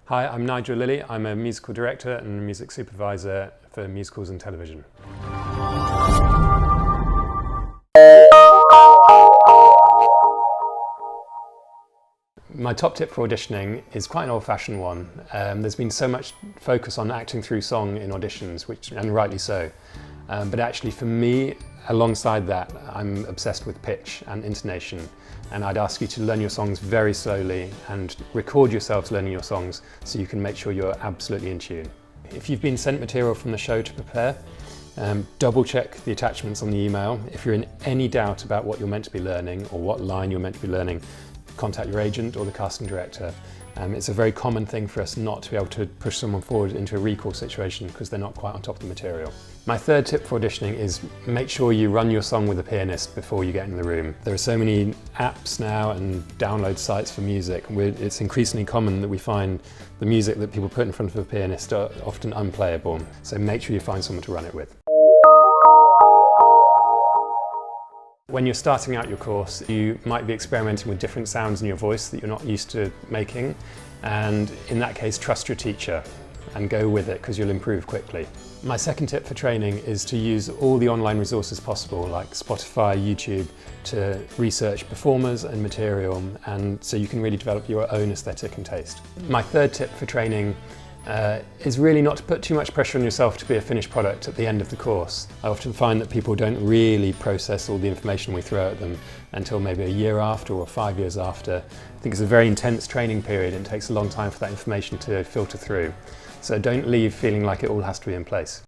Hi, I'm Nigel Lilley. I'm a musical director and a music supervisor for musicals and television. My top tip for auditioning is quite an old-fashioned one. There's been so much focus on acting through song in auditions, and rightly so. But actually for me, alongside that, I'm obsessed with pitch and intonation. And I'd ask you to learn your songs very slowly and record yourselves learning your songs so you can make sure you're absolutely in tune. If you've been sent material from the show to prepare, double check the attachments on the email. If you're in any doubt about what you're meant to be learning or what line you're meant to be learning, contact your agent or the casting director. It's a very common thing for us not to be able to push someone forward into a recall situation because they're not quite on top of the material. My third tip for auditioning is make sure you run your song with a pianist before you get in the room. There are so many apps now and download sites for music. It's increasingly common that we find the music that people put in front of a pianist are often unplayable. So make sure you find someone to run it with. When you're starting out your course, you might be experimenting with different sounds in your voice that you're not used to making, and in that case, trust your teacher and go with it because you'll improve quickly. My second tip for training is to use all the online resources possible, like Spotify, YouTube, to research performers and material, and so you can really develop your own aesthetic and taste. My third tip for training is really not to put too much pressure on yourself to be a finished product at the end of the course. I often find that people don't really process all the information we throw at them until maybe a year after or 5 years after. I think it's a very intense training period and it takes a long time for that information to filter through. So don't leave feeling like it all has to be in place.